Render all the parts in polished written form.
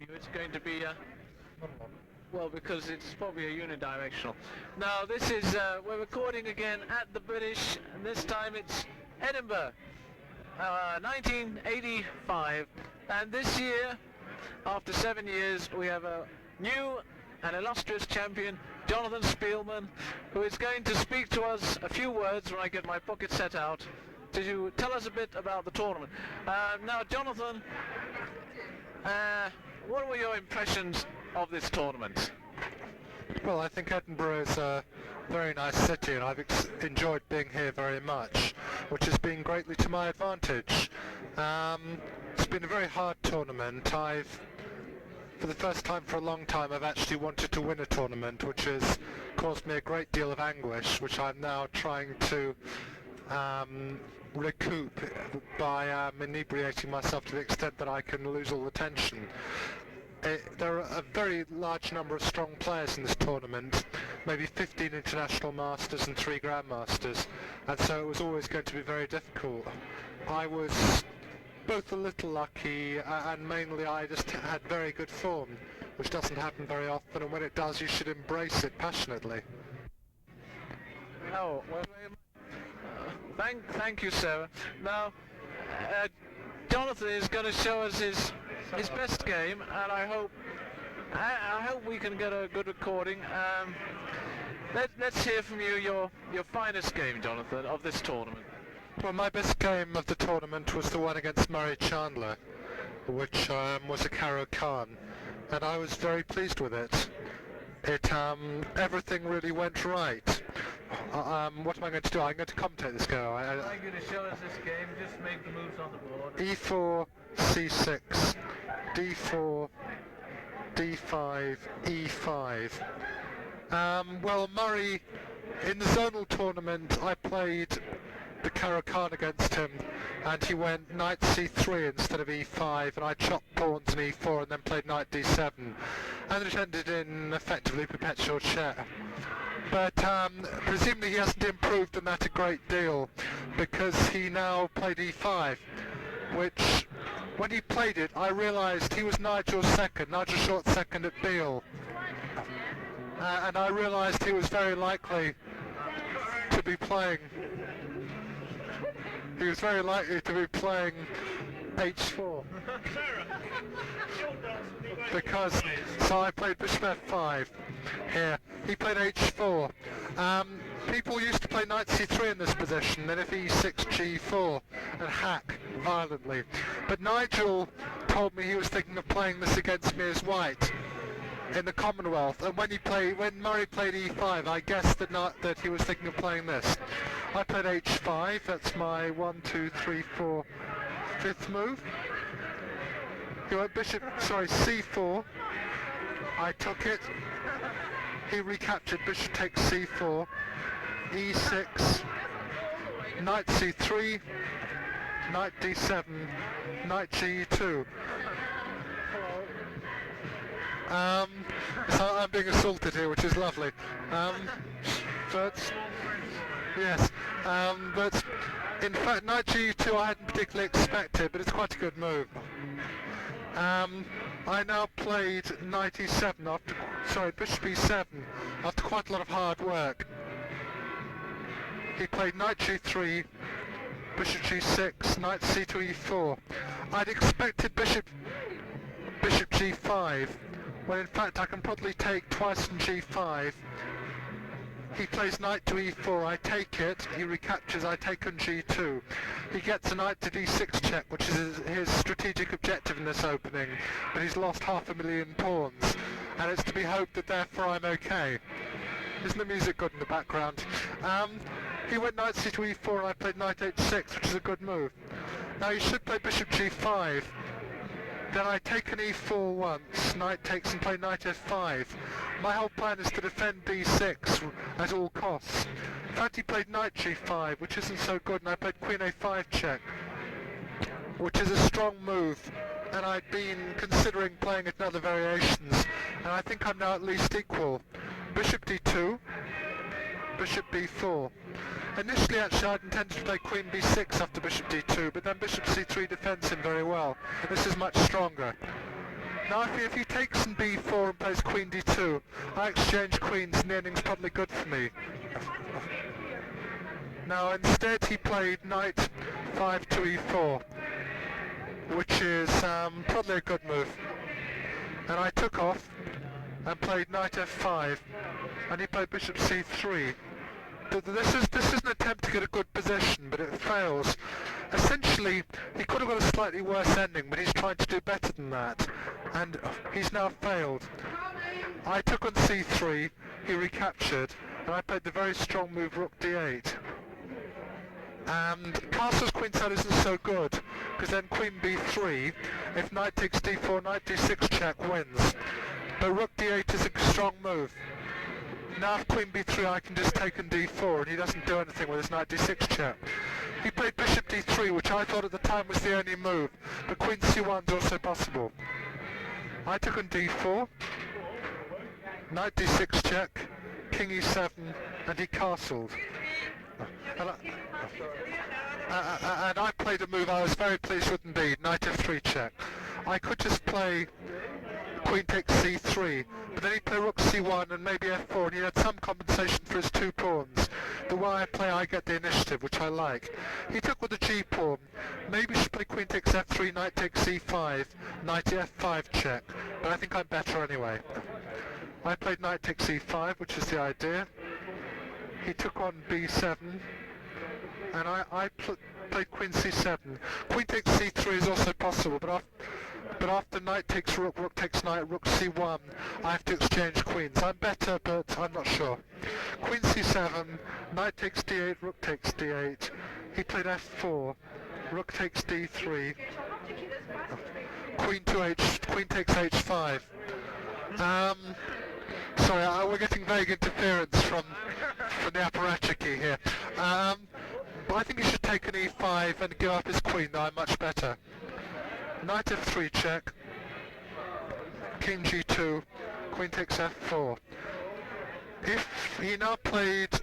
It's going to be well, because it's probably a unidirectional. Now this is we're recording again at the British, and this time it's Edinburgh, 1985, and this year, after 7 years, we have a new and illustrious champion, Jonathan Spielman, who is going to speak to us a few words when I get my pocket set out to tell us a bit about the tournament. Now, Jonathan, what were your impressions of this tournament? Well, I think Edinburgh is a very nice city, and I've enjoyed being here very much, which has been greatly to my advantage. It's been a very hard tournament. For the first time for a long time, I've actually wanted to win a tournament, which has caused me a great deal of anguish, which I'm now trying to recoup by inebriating myself to the extent that I can lose all the tension. There are a very large number of strong players in this tournament, maybe 15 international masters and 3 grandmasters, and so it was always going to be very difficult. I was both a little lucky and mainly I just had very good form, which doesn't happen very often, and when it does you should embrace it passionately. Oh, well, thank you, Sarah. Now, Jonathan is going to show us his best game, and I hope we can get a good recording. Let's hear from you your finest game, Jonathan, of this tournament. Well, my best game of the tournament was the one against Murray Chandler, which was a Caro Khan, and I was very pleased with it. Everything really went right. What am I going to do? I'm going to commentate this game. I'd like you to show us this game. Just make the moves on the board. E4, C6, D4, D5, E5. Well, Murray, in the zonal tournament, I played the Caro Khan against him, and he went knight c3 instead of e5, and I chopped pawns in e4 and then played knight d7, and it ended in effectively perpetual check. But presumably he hasn't improved on that a great deal, because he now played e5, which, when he played it, I realised he was Nigel Short second at Beale, and I realised he was very likely to be playing h4. So I played bishop f5 here. He played h4. People used to play knight c3 in this position, then if e6, g4, and hack violently. But Nigel told me he was thinking of playing this against me as white in the Commonwealth, and when Murray played e5, I guessed that he was thinking of playing this. I played h5, that's my 1, 2, 3, 4, 5th move. He went c4, I took it, he recaptured, bishop takes c4, e6, knight c3, knight d7, knight g2. So I'm being assaulted here, which is lovely. But in fact knight g2 I hadn't particularly expected, but it's quite a good move. I now played knight e7 bishop e7 after quite a lot of hard work. He played knight g3, bishop g6, knight c2 e4. I'd expected bishop g5, when in fact I can probably take twice on g5. He plays knight to e4, I take it, he recaptures, I take on g2. He gets a knight to d6 check, which is his strategic objective in this opening, but he's lost 500,000 pawns, and it's to be hoped that therefore I'm okay. Isn't the music good in the background? He went knight c2 e4 and I played knight h6, which is a good move. Now he should play bishop g5. Then I take an e4 once, knight takes and play knight f5. My whole plan is to defend d6 at all costs. In fact, he played knight g5, which isn't so good, and I played queen a5 check, which is a strong move, and I'd been considering playing it in other variations, and I think I'm now at least equal. Bishop d2, bishop b4. Initially, actually, I'd intended to play queen b6 after bishop d2, but then bishop c3 defends him very well. This is much stronger. Now if he takes in b4 and plays queen d2, I exchange queens and the ending's probably good for me. Now instead he played knight 5 to e4, which is probably a good move. And I took off and played knight f5, and he played bishop c3. This is an attempt to get a good position, but it fails. Essentially, he could have got a slightly worse ending, but he's trying to do better than that, and he's now failed. I took on c3, he recaptured, and I played the very strong move rook d8. And castle's queenside isn't so good, because then queen b3, if knight takes d4, knight d6 check wins. But rook d8 is a strong move. Now if queen b3 I can just take on d4 and he doesn't do anything with his knight d6 check. He played bishop d3, which I thought at the time was the only move, but queen c1 is also possible. I took on d4, knight d6 check, king e7, and he castled. And I played a move I was very pleased with indeed, knight f3 check. I could just play queen takes c3, but then he played rook c1 and maybe f4, and he had some compensation for his two pawns. The way I play, I get the initiative, which I like. He took with the g pawn. Maybe should play queen takes f3, knight takes c5, knight f5 check, but I think I'm better anyway. I played knight takes e5, which is the idea. He took on b7, and I played queen c7. Queen takes c3 is also possible, but after knight takes rook, rook takes knight, rook c1, I have to exchange queens. I'm better, but I'm not sure. Queen c7, knight takes d8, rook takes d8. He played f4, rook takes d3, queen takes h5. Sorry, we're getting vague interference from the apparatchik here. But I think he should take an e5 and give up his queen, though I'm much better. Knight f3 check, king g2, queen takes f4. If he now played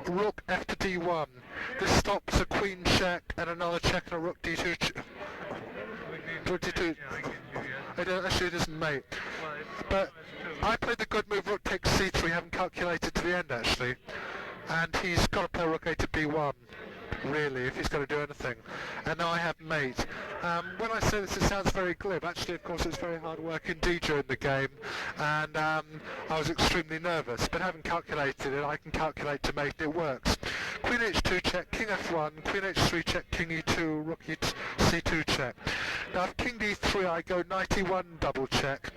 rook f to d1, this stops a queen check and another check and a rook d2 check. Actually it isn't mate. But I played the good move rook takes c3, haven't calculated to the end actually. And he's got to play rook a to b1, really, if he's going to do anything. And now I have mate. When I say this, it sounds very glib. Actually, of course, it's very hard work indeed during the game, and I was extremely nervous. But having calculated it, I can calculate to mate, and it works. Queen h2 check, king f1, queen h3 check, king e2, rook c2 check. Now, if king d3, I go knight e1 double check,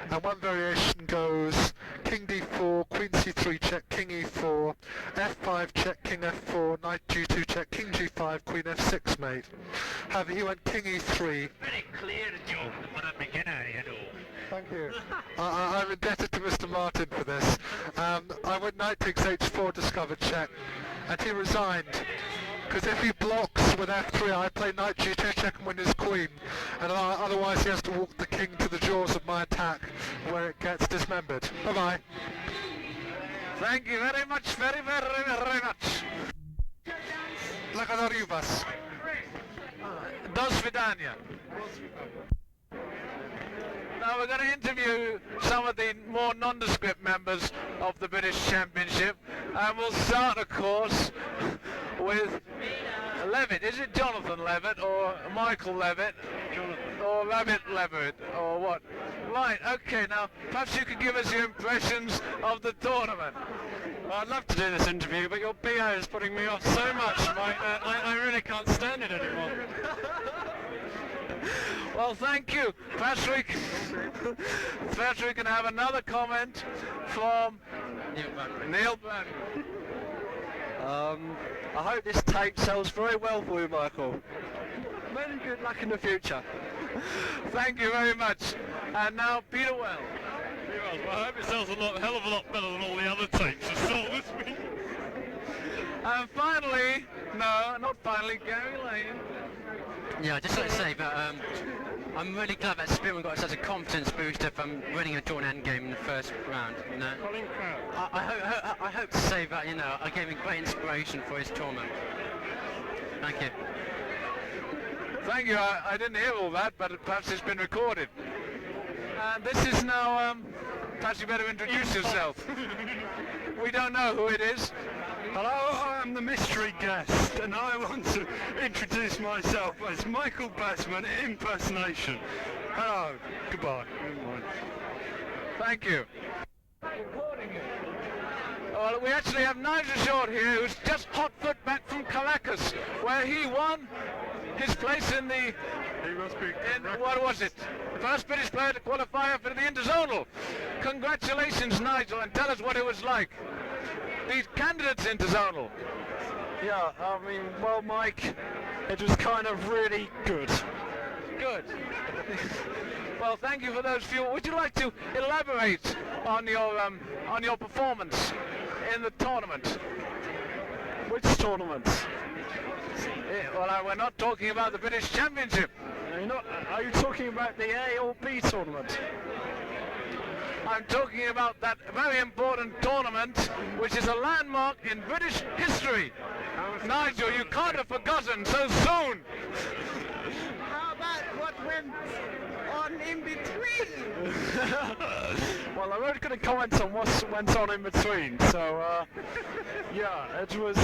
and one variation goes king d4, queen c3 check, king e4, f5 check, king f4, knight g2 check, king g5, queen f6 mate. However, he went king e3. Very clear job for a beginner, you know. Thank you. I'm indebted to Mr. Martin for this. I went knight takes h4, discovered check, and he resigned. Because if he blocks with f3, I play knight g2 check and win his queen, and otherwise he has to walk the king to the jaws of my attack, where it gets dismembered. Bye bye. Thank you very much, very much. Благодарю вас. До свидания. Now we're going to interview some of the more nondescript members of the British Championship, and we'll start, of course, with Levitt. Is it Jonathan Levitt or Michael Levitt? Jonathan. Or Rabbit Levitt or what? Right, okay, now perhaps you could give us your impressions of the tournament. Well, I'd love to do this interview, but your BO is putting me off so much, mate, I really can't stand it anymore. Well, thank you. Perhaps we can have another comment from Neil Bradley. I hope this tape sells very well for you, Michael. Many good luck in the future. Thank you very much. And now Peter Well. Well, I hope it sells hell of a lot better than all the other tapes that sold this week. And finally, no, not finally, Gary Lane. Yeah, I'd just like to say that I'm really glad that Spearman got such a confidence booster from winning a drawn endgame in the first round. You know, I hope to say that I gave him great inspiration for his tournament. Thank you. Thank you. I didn't hear all that, but perhaps it's been recorded. And this is now, perhaps you better introduce yourself. We don't know who it is. Hello, I am the mystery guest, and I want to introduce myself as Michael Batsman impersonation. Hello, goodbye. Thank you. Well, we actually have Nigel Short here, who's just hot foot back from Caracas, where he won his place in the... He must be... what was it? The first British player to qualify for the interzonal. Congratulations, Nigel, and tell us what it was like. These candidates interzonal. Yeah, I mean, well, Mike, it was kind of really good. Good. Well, thank you for those few. Would you like to elaborate on your performance in the tournament? Which tournament? Well, we're not talking about the British Championship. Are you talking about the A or B tournament? I'm talking about that very important tournament, which is a landmark in British history. Nigel, you can't have forgotten so soon. How about what went on in between? Well, I'm only going to comment on what went on in between. So, yeah, it was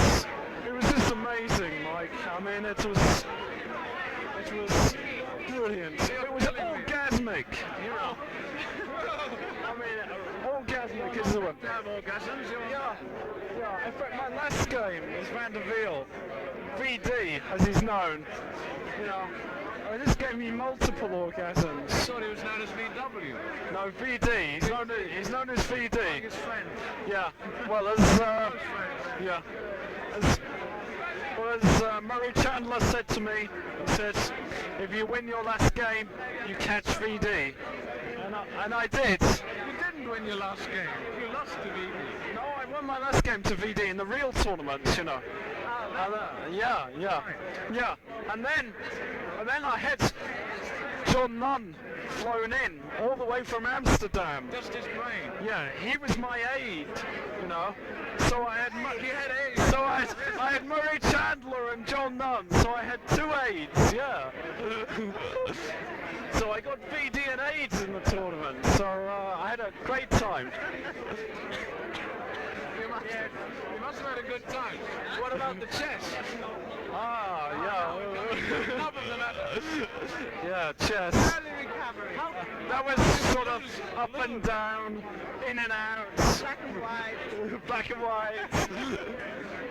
just amazing, Mike. I mean, it was brilliant. It was orgasmic. You know. I mean, orgasmic is the one. Yeah. In fact, my last game was Van der Wiel, VD, as he's known. You know, this gave me multiple orgasms. I thought he was known as VW. No, VD. He's known as VD. Like his friend. Yeah. Well, as Murray Chandler said to me, he said, if you win your last game, you catch VD. And I did. You didn't win your last game. You lost to VD. No, I won my last game to VD in the real tournament, you know. Yeah. And then I had John Nunn flown in all the way from Amsterdam. Just his brain. Yeah, he was my aide, you know. So I had I had Murray Chandler and John Nunn. So I had two aides. Yeah. So I got VD and aides in the tournament. So I had a great time. You must have had a good time. What about the chess? Enough of the matter. Yeah, chess. That was sort of up and down, in and out. Black and white. Black and white.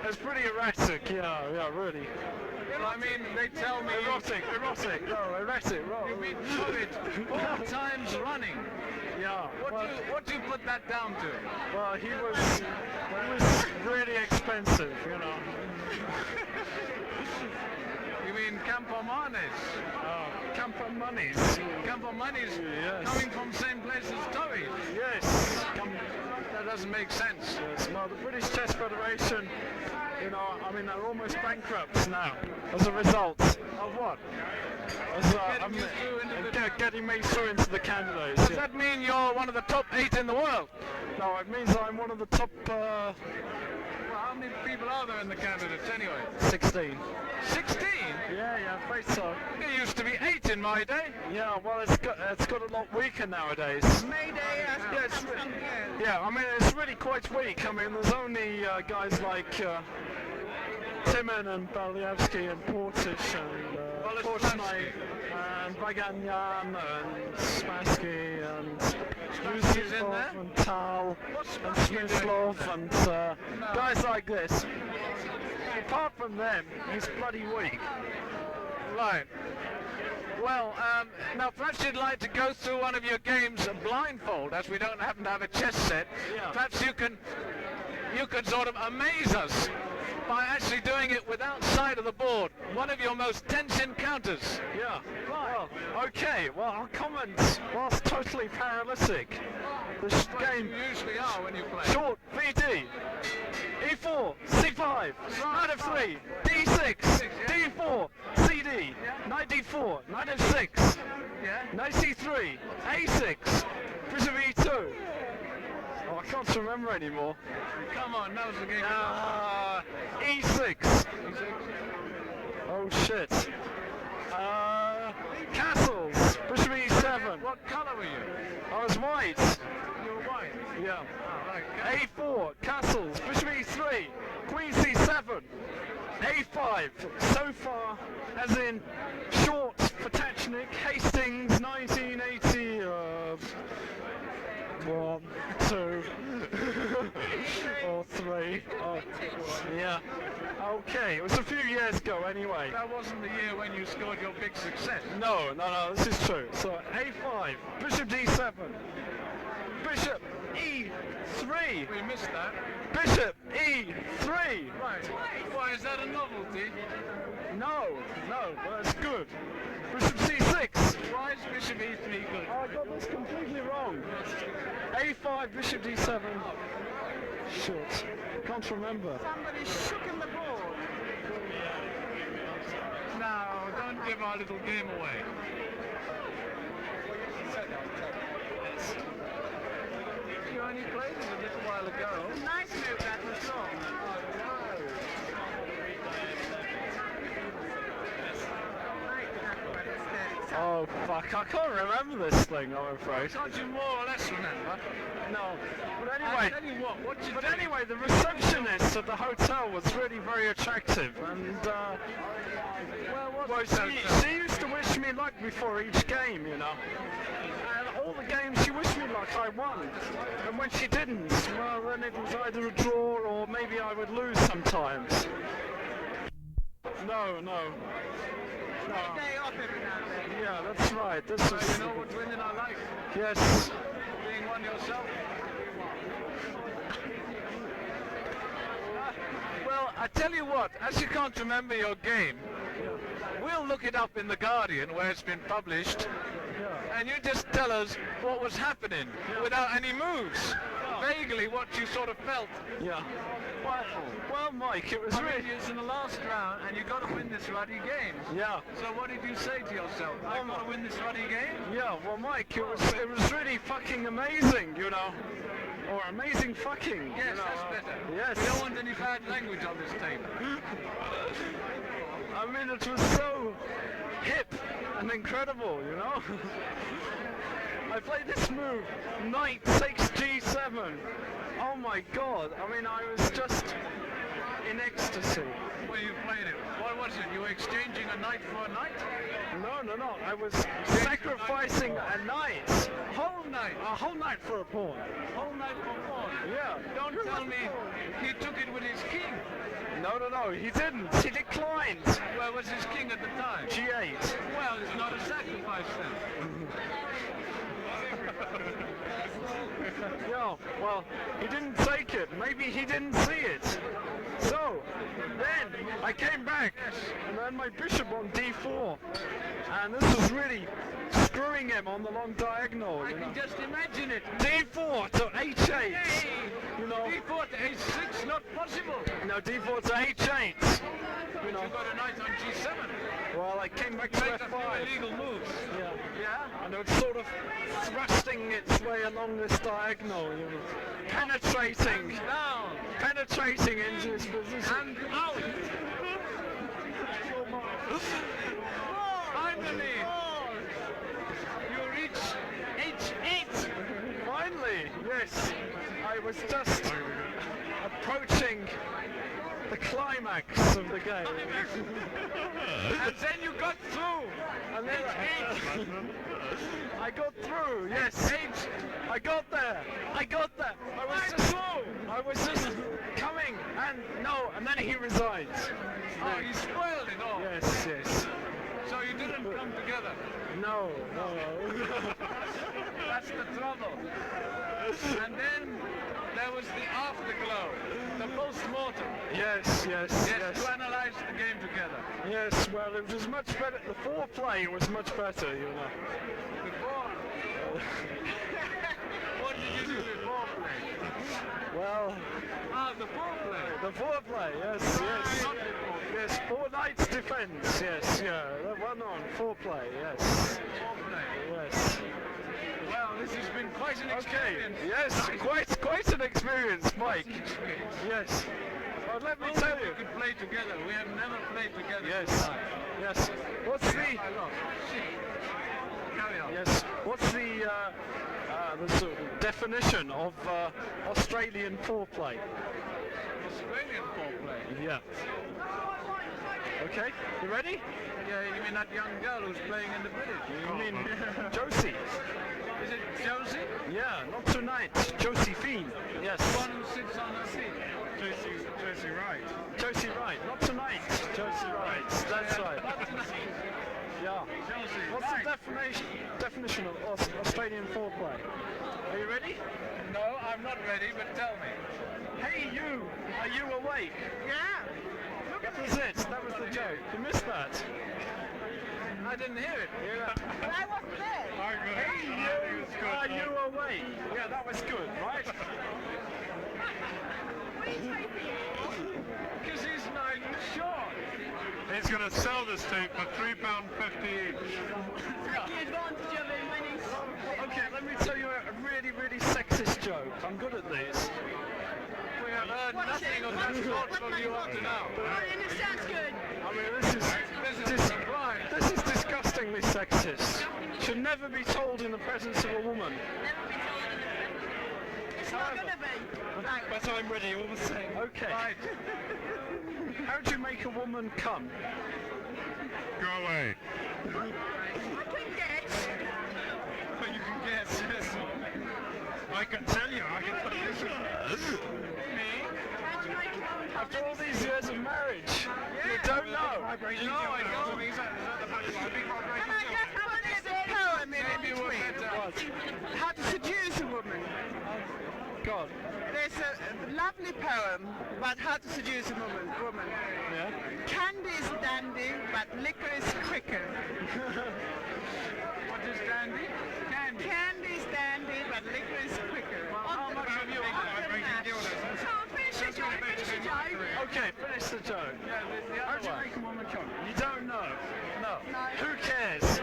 It was pretty erratic, yeah, really. Well, I mean, they tell me... Erotic. You've been bullied 4 times running. Yeah. What do you put that down to? Well, he was really expensive, you know. You mean Campomanes? Campomanes. Campomanes Yes. coming from the same place as Torres. Yes. That doesn't make sense. Yes. No, the British Chess Federation, you know, I mean, they're almost bankrupt now as a result of what? Getting me through into the candidates. Does that mean you're one of the top 8 in the world? No, it means I'm one of the top... Well, how many people are there in the candidates anyway? 16. 16? Yeah, I'm afraid so. It used to be 8 in my day. Yeah, well, it's got a lot weaker nowadays. Mayday has Yeah, I mean, it's really quite weak. I mean, there's only guys like Timon and Balievsky and Portish and Portney and Baganyan and Spassky and Yusufov and Tal and Smyslov and guys like this. Apart from them, he's bloody weak. Right. Well, now perhaps you'd like to go through one of your games blindfold, as we don't happen to have a chess set. Yeah. Perhaps you can sort of amaze us by actually doing it without sight of the board. One of your most tense encounters. Yeah. Well, okay. Well, I'll comment whilst totally paralytic. This game You usually are when you play. short VD. E4, C5, knight f3, D6, D4, CD, knight D4, knight f6, knight C3, A6, bishop E2. Oh, I can't remember anymore. Come on, that was the game. E6. Oh shit. Castles, bishop e7. What colour were you? I was white. You were white. Yeah. Oh, right. A4, Castles, bishop e3, queen c7, a5. So far, as in short for Tachnik, Hastings, 1980. 1, 2, or 3. Oh, yeah. Okay, it was a few years ago anyway. That wasn't the year when you scored your big success. No, this is true. So a5, bishop d7, bishop e3, We missed that. bishop e3. Right. Why, is that a novelty? No, that's good. Bishop c6. Why is bishop e3 good? I got this completely wrong. a5, bishop d7. Shit, can't remember. Somebody shook in the board. Now, don't give our little game away. You only played it a little while ago. Nice move that was long. Oh fuck, I can't remember this thing, I'm afraid. Can't you more or less remember? No, but I anyway. tell you what you But do? anyway, the receptionist at the hotel was really very attractive, and well, she used to wish me luck before each game, you know. And all the games she wished me luck, I won. And when she didn't, well, then it was either a draw or maybe I would lose sometimes. No. Day off every now and then. Yeah, that's right. This Well, was. you know what's winning our life? Yes. Being one yourself. Well, I tell you what, as you can't remember your game, we'll look it up in The Guardian where it's been published, and you just tell us what was happening without any moves. Vaguely what you sort of felt. Yeah. Well, Mike, it was I mean, really. it's in the last round, and you got to win this ruddy game. Yeah. So what did you say to yourself? I've got to win this ruddy game? Yeah, well, Mike, it was really fucking amazing, you know. Or amazing fucking. Yes, you know, that's better. Yes. We don't want any bad language on this tape. I mean, it was so hip and incredible, you know. I played this move, knight 6 g7. Oh my god, I mean, I was just in ecstasy. Well, you played it. What was it? You were exchanging a knight for a knight? No, I was sacrificing a knight. Whole knight. A whole knight for a pawn. Whole knight for pawn. Yeah. Don't tell me he took it with his king. No, he didn't. He declined. Where was his king at the time? G8. Well, it's not a sacrifice then. Yeah, well, he didn't take it. Maybe he didn't see it. So, then I came back, and then my bishop on d4. And this was really screwing him on the long diagonal, I you know. can just imagine it. d4 to h8. You know, D4 to H6, not possible. no, d4 to h8. You know, You got a knight on G7. well, I came back to Make a few f5. illegal moves. Yeah. Yeah? And it's sort of thrusting its way along this diagonal, you know, penetrating into its position. And out. Finally, you reach H8. Finally, yes, I was just approaching the climax of the game. And then you got through. And then I got through, yes. I got there. I was just coming, and then he resigned. Oh, you spoiled it all. Yes. So you didn't come together. No. That's the trouble. And then there was the afterglow, the post-mortem. Yes. To analyze the game together. Yes, well, it was much better. The foreplay was much better, you know. Before. What did you do before play? Well, The foreplay. the foreplay, yes. Not before. Yes, 4 knights defense, yes, yeah. The one on foreplay, yes. Foreplay. Yes. Well, this has been quite an Okay, experience. yes, quite quite an experience, Mike. Yes. Well, let me tell you. We could play together. We have never played together. Yes. Yes. What's the? Carry on. Yes. What's the sort of definition of Australian foreplay? Australian foreplay. Yeah. Okay. You ready? Yeah, you mean that young girl who's playing in the British? You mean Josie? Is it Josie? Yeah. Not tonight. Josephine. Yes. The one who sits on her feet. Josie Wright. Josie Wright. Not tonight. Josie Wright. That's right. Yeah. What's the definition of Australian foreplay? Are you ready? No, I'm not ready, but tell me. Hey you! Are you awake? Yeah. That was it. That was the joke. You missed that. I didn't hear it. But I wasn't there. Hey you! Are you awake? Yeah, that was good, right? Because he's 9 short. He's going to sell this tape for £3.50 each. Take advantage of him when he's... Okay, let me tell you a really, really sexist joke. I'm good at these. We have heard nothing of that sort from you up to now. It sounds good. I mean, this is disgustingly sexist. Should never be told in the presence of a woman. It's not going to be. Right. But I'm ready all the same. Okay. Right. How do you make a woman come? Go away. I can guess. You can guess, yes. I can tell you. I can tell you. How do you make it? After all these years of marriage, you don't know. No, I don't. Can I just have a little poem in between? How to seduce a woman. God. There's a lovely poem about how to seduce a woman. Yeah. Candy is dandy, but liquor is quicker. What is dandy? Candy. Candy is dandy, but liquor is quicker. How much have you Finish the joke. Okay, finish the joke. How do you make a woman come? You don't know. No. Who cares?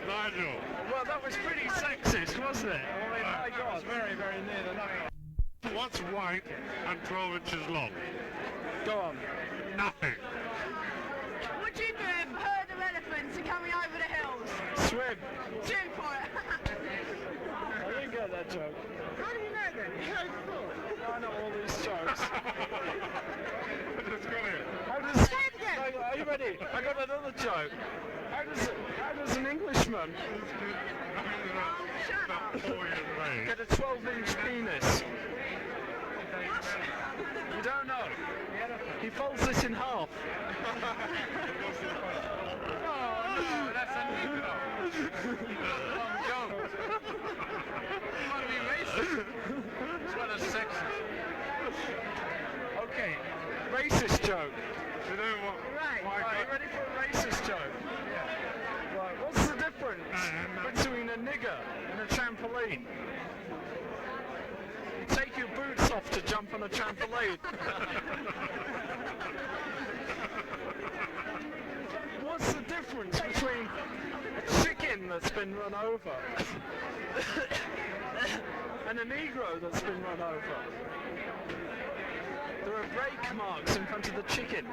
Nigel. Well, that was pretty sexist, wasn't it? I mean, my God. very, very near the knuckle. What's white and 12 inches long? Go on. Nothing. What do you do if a herd of elephants are coming over the hills? Swim. Swim for it. I didn't get that joke. How do you know then? I know all these jokes. Just got it. How does... Say it again. Are you ready? I got another joke. How does an Englishman About 4 years of age. get a 12-inch penis? You don't know. He folds this in half. No, that's a Negro. Joke. You want to be racist? It's not a sexist. Okay, racist joke. You know what? Right. Are you ready for a racist joke? Right, what's the difference between a nigger and a trampoline? You take your boots off to jump on a trampoline. What's the difference between a chicken that's been run over and a Negro that's been run over? There are brake marks in front of the chicken.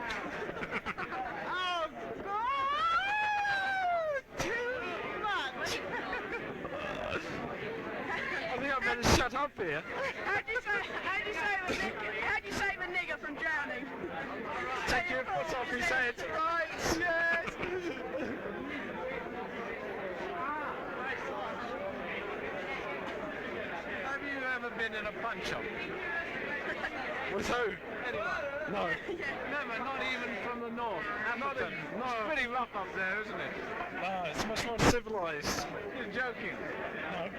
Oh, God! Too much! I think I better shut up here. How do you save a nigger from drowning? Take your foot off his head. Right, yes. Have you ever been in a punch-up? With who? Anyone? No. Never, not even from the north. African. No. It's pretty rough up there, isn't it? No, it's much more civilized. You're joking. No. In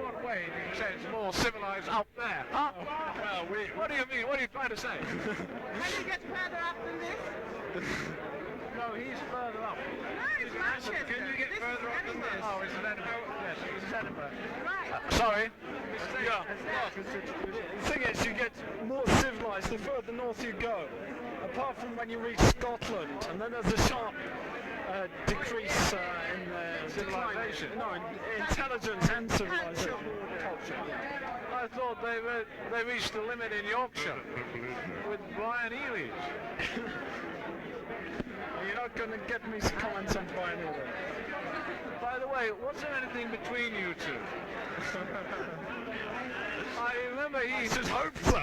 what way do you say it's more civilized up there? Huh? Well, What do you mean? What are you trying to say? Can you get further up than this? No, No, he's further up. No, it's Manchester. Can you get This further is up than this? Edinburgh. Oh, it's Edinburgh. Yes, it's Edinburgh. Right. Sorry. Yeah. The thing is, you get more civilised the further north you go. Apart from when you reach Scotland, and then there's a sharp decrease in Civilization. No, in intelligence and civilization. Culture. I thought they reached the limit in Yorkshire with Brian Ely. You're not going to get me to comment on Brian either. By the way, was there anything between you two? I remember he should hope so.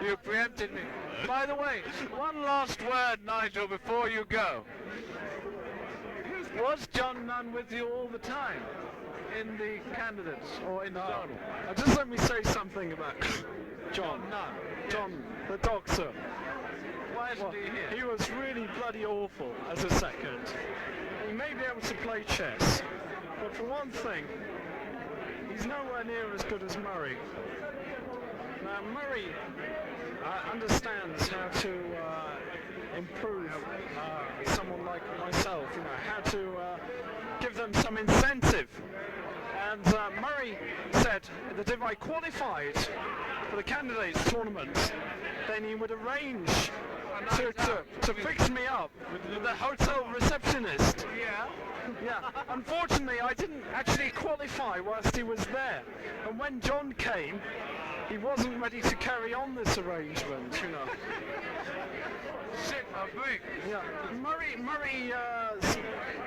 You preempted me. By the way, one last word, Nigel, before you go. Was John Nunn with you all the time in the candidates or in the journal? Just let me say something about John. Nunn. John, the doctor. Why isn't he here? He was really bloody awful as a second. He may be able to play chess, but for one thing, he's nowhere near as good as Murray. Now Murray understands how to improve someone like myself, you know, how to give them some incentive. And Murray said that if I qualified for the candidates tournament, then he would arrange to fix me up with the hotel receptionist. Yeah. Yeah. Unfortunately, I didn't actually qualify whilst he was there. And when John came, he wasn't ready to carry on this arrangement, you know. Sick of me. Yeah. Murray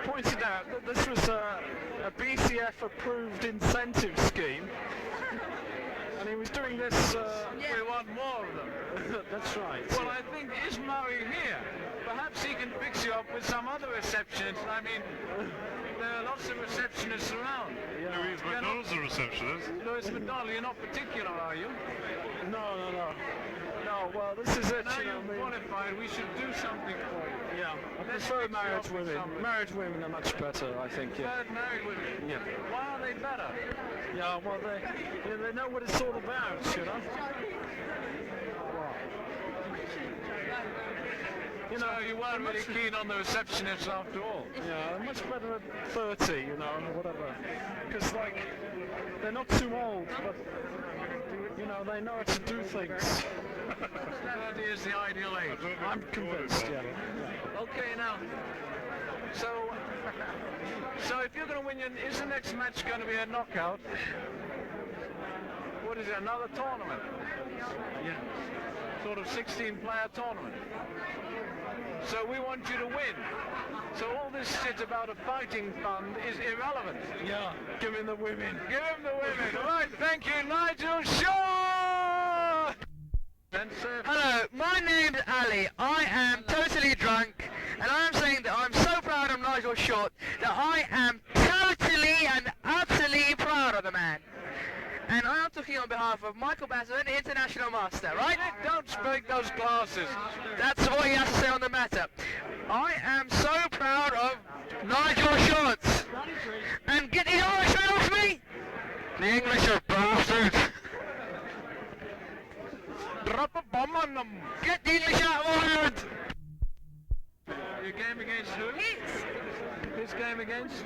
pointed out that this was a BCF approved incentive scheme. And he was doing this... We want more of them. That's right. Well, I think, is Murray here? Perhaps he can fix you up with some other receptionist. I mean, there are lots of receptionists around. Louise McDonald's a receptionist. Louis McDonald, you're not particular, are you? No. No, well, this is it, Now you know. you're qualified, we should do something for you. Yeah, I Let's prefer fix you married up with women. somebody. Married women are much better, I think, yeah. Third married women. Yeah. Why are they better? Yeah, well, they know what it's all about, you know. You know, So you weren't really keen on the receptionists after all? yeah, they're much better at 30, you know, or whatever. Because, like, they're not too old, but, you know, they know how to do things. 30 is the ideal age. I'm convinced, yeah. Okay, now, so if you're going to win, is the next match going to be a knockout? What is it, another tournament? Yeah. Sort of 16-player tournament. So we want you to win. So all this shit about a fighting fund is irrelevant. Yeah, give me the women. Give him the women. Right, thank you, Nigel Shaw! Hello, my name's Ali. I am totally drunk, and I am saying that I'm so proud of Nigel Short that I am totally and utterly proud of the man. And I am talking on behalf of Michael Bassman, International Master, right? Don't break those glasses. That's what he has to say on the matter. I am so proud of Nigel Short. And get the Irishman off me! The English are bastards. Drop a bomb on them. Get the English out of Ireland! Your game against who? His game against?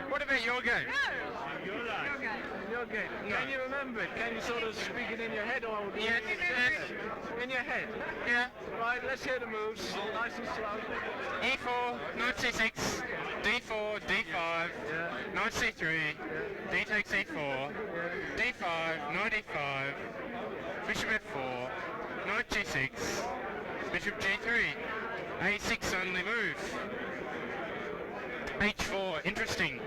What about your game? Your game. Can you remember it? Can you sort of speak it in your head or Yes. in your head? Yeah. Right, let's hear the moves. Nice and slow. E4, knight c6, d4, d5, knight c3, d takes e4, d5, knight e5, bishop f4, knight g6, bishop g3, a6 only move, h4, interesting,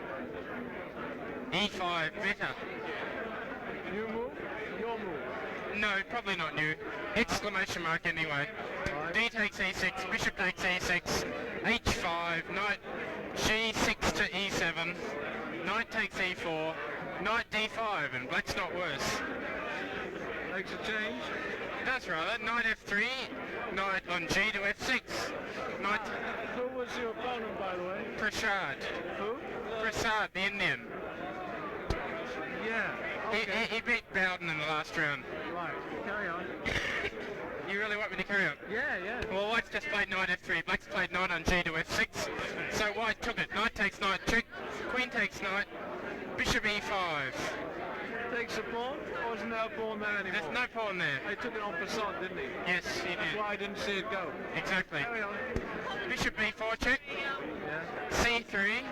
e5, better. You move? Your move. No, probably not new. Exclamation mark anyway. D takes e6, bishop takes e6, h5, knight g6 to e7, knight takes e4, knight d5, and black's not worse. Makes a change. That's right, knight f3, knight on g to f6, knight Who was your opponent, by the way? Prasad. Who? Prasad, the Indian. Yeah. He beat Bowden in the last round. Right, carry on. You really want me to carry on? Yeah. Well, White's just played knight f3, Black's played knight on g to f6, so White took it. Knight takes knight, check, queen takes knight, bishop e5. Takes a pawn, or isn't there a pawn there anymore? There's no pawn there. He took it on passant, didn't he? Yes, he That's did. why I didn't see it go. Exactly. Carry on. Bishop b4 check, Yeah. c3,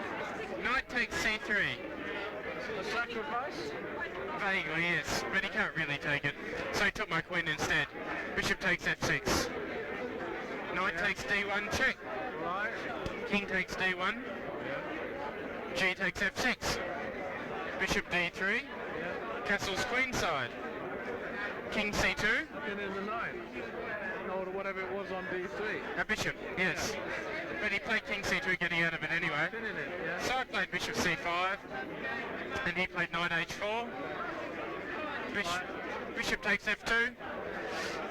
knight takes c3. A sacrifice? Vaguely, yes, but he can't really take it. So he took my queen instead. Bishop takes f6. Knight takes d1 check. Right. King takes d1. G takes f6. Bishop d3. Castle's queen side. King c2. And in the knight. Or whatever it was on d3. A bishop, yes. But he played king c2 getting out of it anyway. Didn't it? Yeah. So I played bishop c5. And he played knight h4. Bishop takes f2.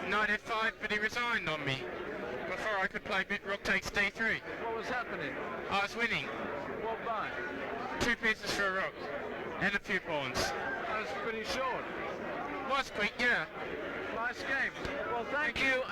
Knight f5, but he resigned on me before I could play rook takes d3. What was happening? I was winning. What by? 2 pieces for a rook and a few pawns. That was pretty short. Was quick, yeah. Nice game. Well, thank you,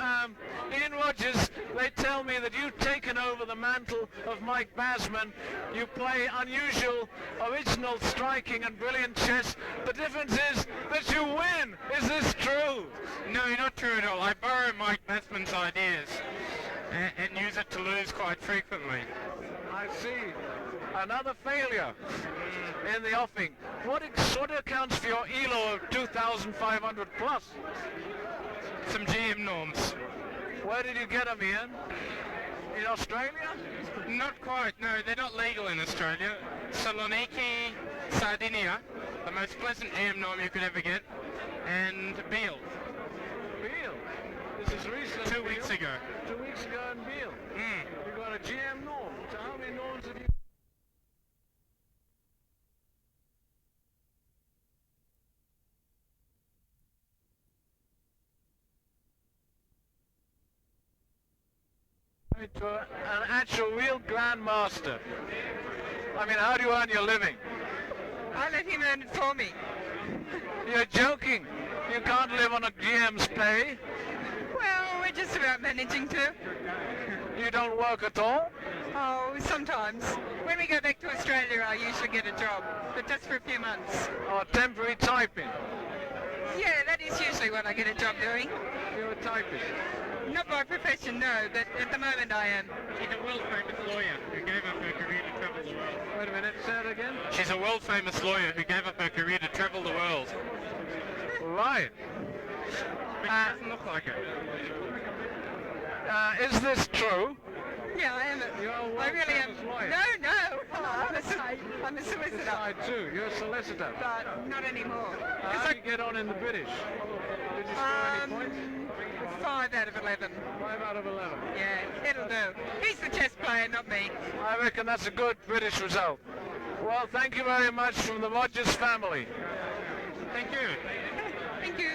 Ian Rogers. They tell me that you've taken over the mantle of Mike Basman. You play unusual, original, striking and brilliant chess. The difference is that you win. Is this true? No, not true at all. I borrow Mike Basman's ideas and use it to lose quite frequently. I see. Another failure in the offing. What accounts for your ELO of 2,500 plus? Some GM norms. Where did you get them, Ian? In Australia? Not quite, no, they're not legal in Australia. Saloniki, Sardinia, the most pleasant GM norm you could ever get, and Beale. Beale? This is recent. 2 weeks ago. 2 weeks ago in Beale. You got a GM norm. So how many norms have you? To an actual real grandmaster. I mean, how do you earn your living? I let him earn it for me. You're joking. You can't live on a GM's pay. Well, we're just about managing to. You don't work at all? Oh, sometimes. When we go back to Australia, I usually get a job, but just for a few months. Or temporary typing? Yeah, that is usually what I get a job doing. You're a typist? Not by profession, no, but at the moment I am. She's a world-famous lawyer who gave up her career to travel the world. Wait a minute, say it again? She's a world-famous lawyer who gave up her career to travel the world. Right. But she doesn't look like it. Is this true? Yeah, I am. I really am. Lawyer. No. I'm a solicitor. I too. You're a solicitor. But not anymore. How do you get on in the British? Did you score any points? 5 out of 11. 5 out of 11. Yeah, it'll do. He's the chess player, not me. I reckon that's a good British result. Well, thank you very much from the Rogers family. Thank you. Thank you.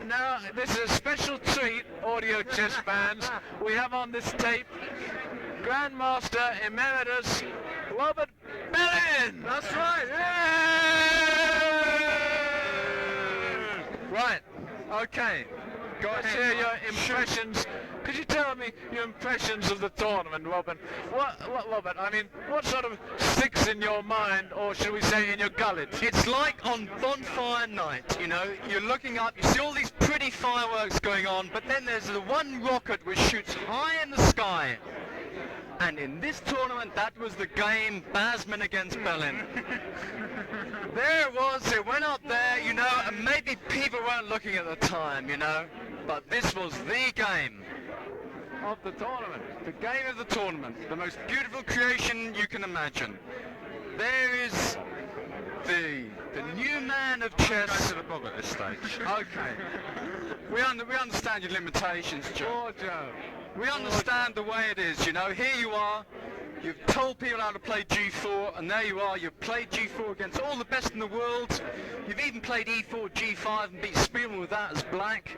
Now, this is a special treat, audio chess fans. We have on this tape Grandmaster Emeritus Robert Bellin. That's right. Right. Okay. Let's hear your impressions. Could you tell me your impressions of the tournament, Robin? What, Robert? I mean, what sort of sticks in your mind, or should we say in your gullet? It's like on bonfire night, you know, you're looking up, you see all these pretty fireworks going on, but then there's the one rocket which shoots high in the sky. And in this tournament, that was the game Basman against Bellin. There it was, it went up there, you know, and maybe people weren't looking at the time, you know, but this was the game. Of the tournament. The game of the tournament, the most beautiful creation you can imagine. There is the new man of chess. To the bog at this stage. Okay. We understand your limitations, Joe. Poor Joe. We understand the way it is, you know. Here you are, you've told people how to play G4, and there you are, you've played G4 against all the best in the world. You've even played E4, G5, and beat Spielman with that as black.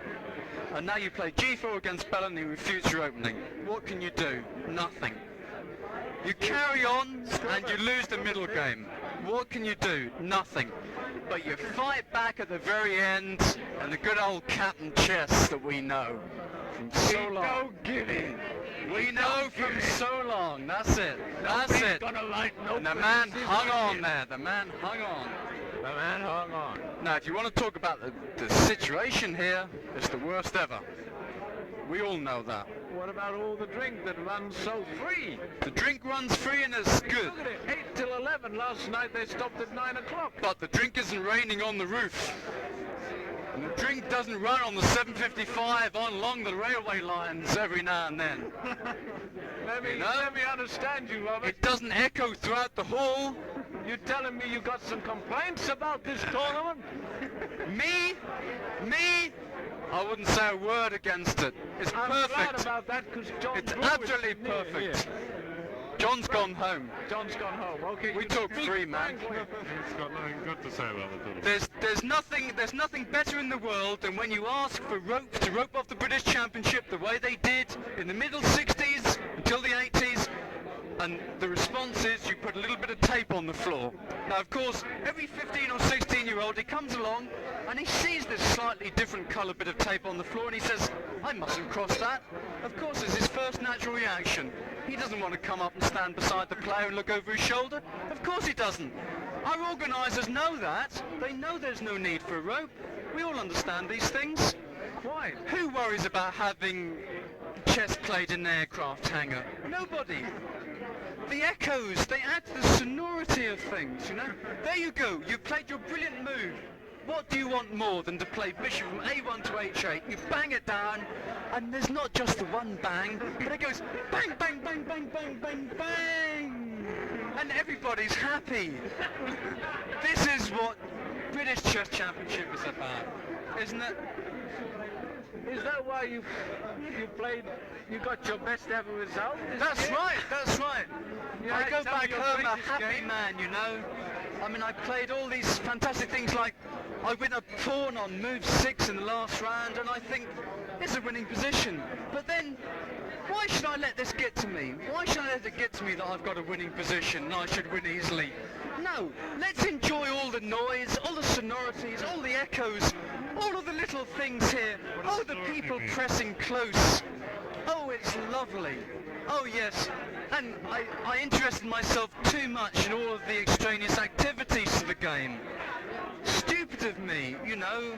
And now you play G4 against Bellin, who refutes your opening. What can you do? Nothing. You carry on, and you lose the middle game. What can you do? Nothing. But you fight back at the very end, and the good old Captain Chess that we know from so long. Don't give in. We know from so long. That's it. That's it. And the man hung on there. The man hung on. The man hung on. Now, if you want to talk about the situation here, it's the worst ever. We all know that. What about all the drink that runs so free? The drink runs free and it's good. Look at it, 8 till 11. Last night they stopped at 9 o'clock. But the drink isn't raining on the roof. And the drink doesn't run on the 755 on along the railway lines every now and then. Let me understand you, Robert. It doesn't echo throughout the hall. You're telling me you got some complaints about this tournament? Me? I wouldn't say a word against it. It's I'm perfect. glad about that because John It's Brew absolutely is near perfect. here. John's gone home. John's gone home. Okay. We you talk speak free, man. frankly. He's got nothing good to say about the tournament. There's nothing better in the world than when you ask for ropes to rope off the British Championship the way they did in the middle 60s until the 80s. And the response is you put a little bit of tape on the floor. Now, of course, every 15 or 16-year-old, he comes along and he sees this slightly different colour bit of tape on the floor and he says, I mustn't cross that. Of course, it's his first natural reaction. He doesn't want to come up and stand beside the player and look over his shoulder. Of course he doesn't. Our organisers know that. They know there's no need for a rope. We all understand these things. Why? Who worries about having chess played in an aircraft hangar? Nobody. The echoes, they add to the sonority of things, you know? There you go, you played your brilliant move. What do you want more than to play bishop from A1 to H8? You bang it down, and there's not just the one bang, but it goes bang, bang, bang, bang, bang, bang, bang. And everybody's happy. This is what British Chess Championship is about, isn't it? Is that why you played? You got your best ever result? That's right. That's right. You I had go some of back your home a greatest happy games. man, you know. I mean, I played all these fantastic things like I win a pawn on move 6 in the last round, and I think it's a winning position. But then, why should I let this get to me? Why should I let it get to me that I've got a winning position and I should win easily? No, let's enjoy all the noise, all the sonorities, all the echoes, all of the little things here. Oh, the people pressing close. Oh, it's lovely. Oh, yes. And I interested myself too much in all of the extraneous activities to the game. Stupid of me, you know,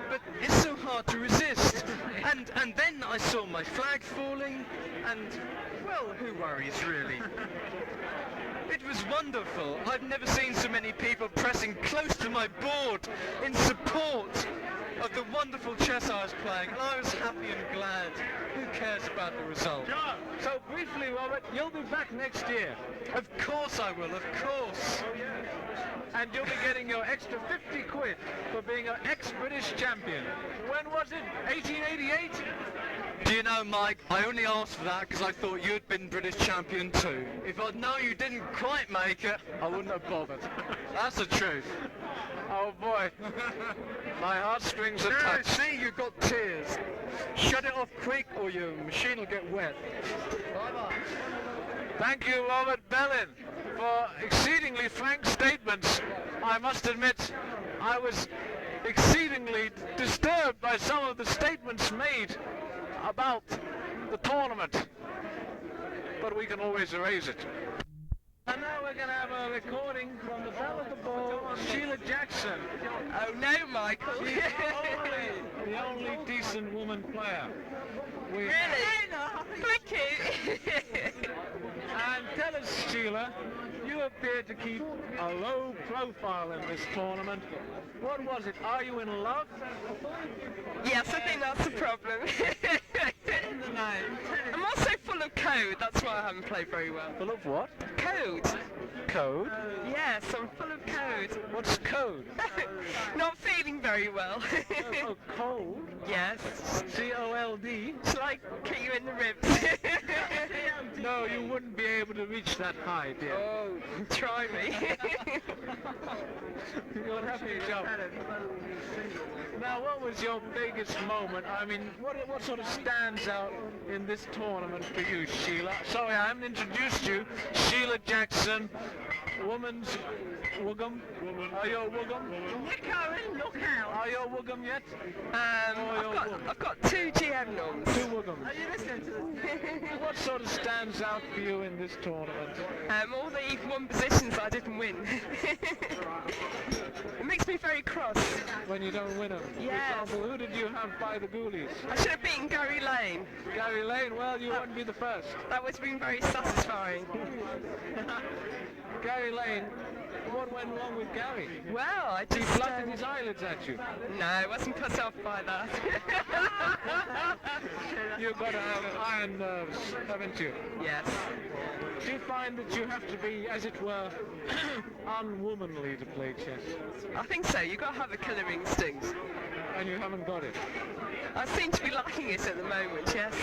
but it's so hard to resist. And then I saw my flag falling, and, well, who worries, really? It was wonderful. I've never seen so many people pressing close to my board in support of the wonderful chess I was playing, and I was happy and glad. Who cares about the result? So briefly, Robert, you'll be back next year. Of course I will, of course. And you'll be getting your extra 50 quid for being an ex-British champion. When was it? 1888? Do you know, Mike, I only asked for that because I thought you'd been British champion too. If I'd known you didn't quite make it, I wouldn't have bothered. That's the truth. Oh boy, my heartstrings are touched. See, you've got tears. Shut it off quick or your machine will get wet. Bye-bye. Thank you, Robert Bellin, for exceedingly frank statements. I must admit, I was exceedingly disturbed by some of the statements made about the tournament, but we can always erase it. And now we're going to have a recording from the Belle of the Ball, Sheila Jackson. Oh no, Michael. She's the only decent woman player. Really? Thank you. And tell us, Sheila, you appear to keep a low profile in this tournament. What was it? Are you in love? Yes, I think that's the problem. No. I'm also full of code, that's why I haven't played very well. Full of what? Code. Code? Yes, I'm full of code. What's code? Not feeling very well. Oh, cold? Yes. C-O-L-D? Shall I kick you in the ribs? No, you wouldn't be able to reach that high, dear. Oh, try me. You'll have to jump. Now, what was your biggest moment? I mean, what sort of stands out in this tournament for you, Sheila? Sorry, I haven't introduced you. Sheila Jackson, woman's Woogum. Are you a Woogum? Nick Owen, look out. Are you a Woogum yet? I've got 2 GM noms. 2 Woogums. Are you listening to this? What sort of stands out for you in this tournament? All the one positions I didn't win. It makes me very cross. When you don't win them? Yes. For example, who did you have by the ghoulies? I should have beaten Gary Lane. Gary Lane? Well, you wouldn't be the first. That would have been very satisfying. Gary Lane, what went wrong with Gary? Well, I He just... flattened his eyelids at you. No, I wasn't put off by that. You've got to have iron nerves, haven't you? Yes. Do you find that you have to be, as it were, unwomanly to play chess? I think so. You've got to have a killer instinct. And you haven't got it? I seem to be lacking it at the moment, yes.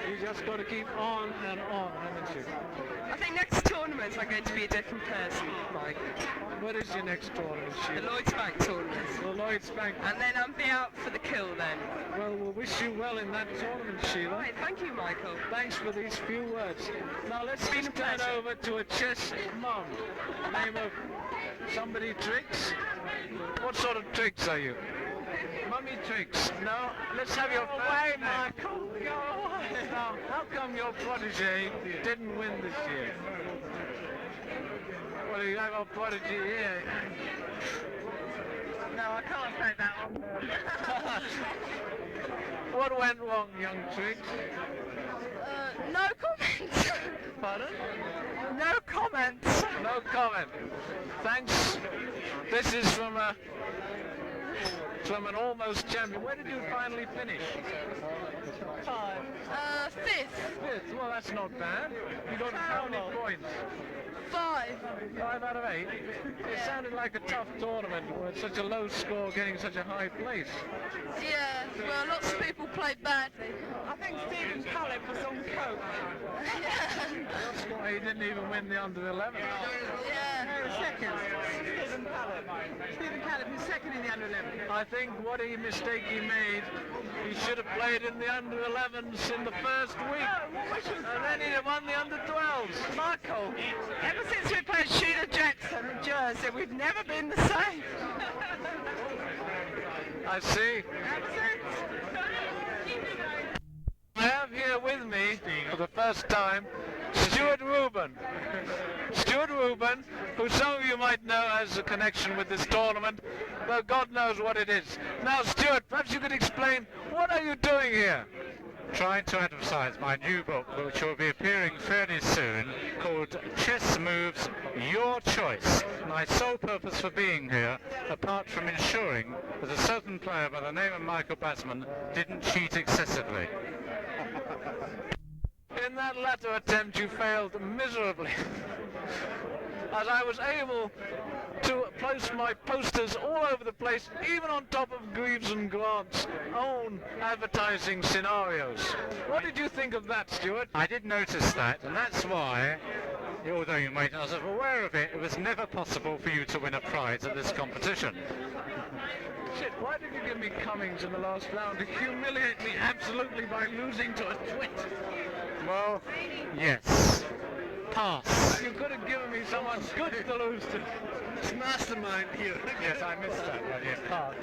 You just got to keep on and on, haven't you? I think next tournament I'm going to be a different person, Mike. What is your next tournament, Sheila? The Lloyds Bank tournament. The Lloyds Bank. And then I'll be out for the kill then. Well, we'll wish you well in that tournament, Sheila. Right, thank you, Michael. Thanks for these few words. Now let's been a turn pleasure. over to a chess mum. Name of somebody Tricks? What sort of tricks are you? Mummy Tricks. No, let's have your first name. Michael. Go away. Now, how come your protege didn't win this year? Well, you have a prodigy here. No, I can't say that one. What went wrong, young Tricks? No comments. Pardon? No comments. No comment. Thanks. This is from an almost champion. Where did you finally finish? 5. 5th. Well, that's not bad. You got how many points? 5. 5 out of 8. It sounded like a tough tournament with such a low score getting such a high place. Yeah, well, lots of people played badly. I think Stephen Caleb was on coke. That's why he didn't even win the under 11. Yeah. Second. Stephen Caleb is second in the under 11. I think what mistake he made, he should have played in the under 11s in the first week. And then he'd have won the under 12s. Michael, ever since we played Sheila Jackson in Jersey, we've never been the same. I see. Ever since. I have here with me, for the first time, Stuart Rubin. Stuart Rubin, who some of you might know has a connection with this tournament, though God knows what it is. Now, Stuart, perhaps you could explain, what are you doing here? Trying to advertise my new book, which will be appearing fairly soon, called Chess Moves, Your Choice. My sole purpose for being here, apart from ensuring that a certain player by the name of Michael Bassman didn't cheat excessively. In that latter attempt, you failed miserably, as I was able to post my posters all over the place, even on top of Greaves and Grant's own advertising scenarios. What did you think of that, Stuart? I did notice that, and that's why, although you might not have aware of it, it was never possible for you to win a prize at this competition. Shit, why did you give me Cummings in the last round to humiliate me absolutely by losing to a twit? Well, yes. Pass. You could have given me someone good to lose to. It's mastermind here. Yes, I missed that. Well, yeah, pass.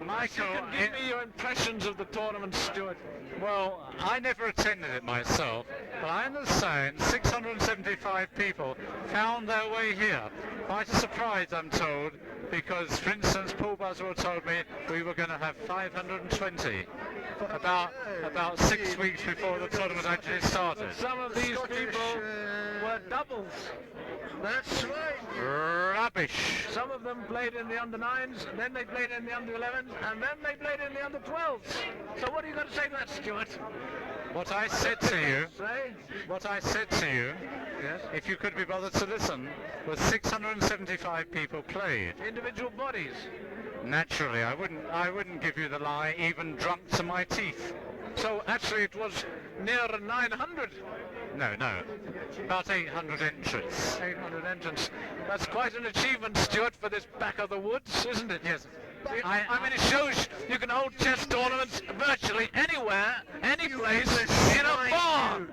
Michael, You can give me your impressions of the tournament, Stuart. well, I never attended it myself, but I understand 675 people found their way here. Quite a surprise, I'm told, because, for instance, Paul Buswell told me we were going to have 520 about 6 weeks before the tournament actually started. Some of these people were doubles. That's right. Rubbish. Some of them played in the under 9s, then they played in the under 11s, and then they played in the under 12s. So what are you going to say to that, Stuart? What I said to you, Say? Yes? if you could be bothered to listen, was 675 people played. Individual bodies. Naturally, I wouldn't give you the lie, even drunk to my teeth. So actually it was near 900. No, about 800 entrants. 800 entrants. That's quite an achievement, Stuart, for this back of the woods, isn't it? Yes. I mean, it shows you can hold chess tournaments virtually anywhere, any place, in a barn.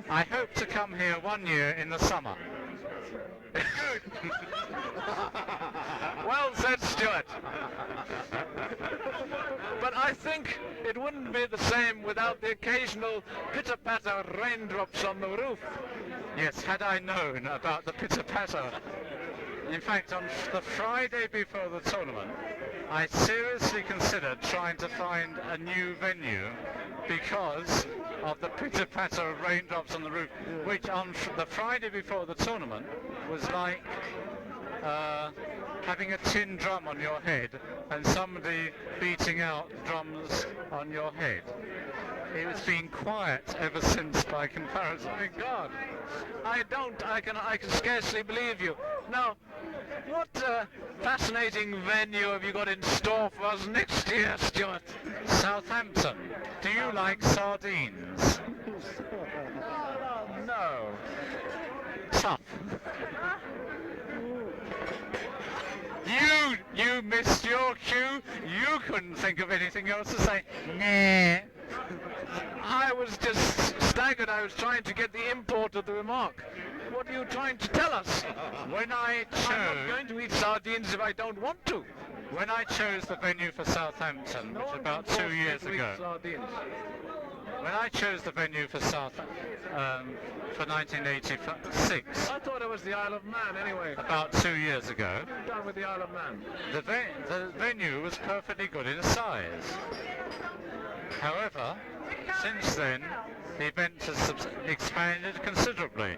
I hope to come here one year in the summer. Well said, Stuart. But I think it wouldn't be the same without the occasional pitter-patter raindrops on the roof. Yes, had I known about the pitter-patter. In fact, on the Friday before the tournament, I seriously considered trying to find a new venue because of the pitter-patter of raindrops on the roof, which on the Friday before the tournament was like having a tin drum on your head and somebody beating out drums on your head. It has been quiet ever since by comparison. My God, I can scarcely believe you. Now, what fascinating venue have you got in store for us next year, Stuart? Southampton. Do you like sardines? No. Tough. You missed your cue. You couldn't think of anything else to say. Nah. I was just staggered. I was trying to get the import of the remark. What are you trying to tell us? When I I'm not going to eat sardines if I don't want to. When I chose the venue for Southampton, which was about 2 years ago, when I chose the venue for for 1986, I thought it was the Isle of Man anyway. about 2 years ago, Done with the Isle of Man. the venue was perfectly good in size. However, since then, the event has expanded considerably.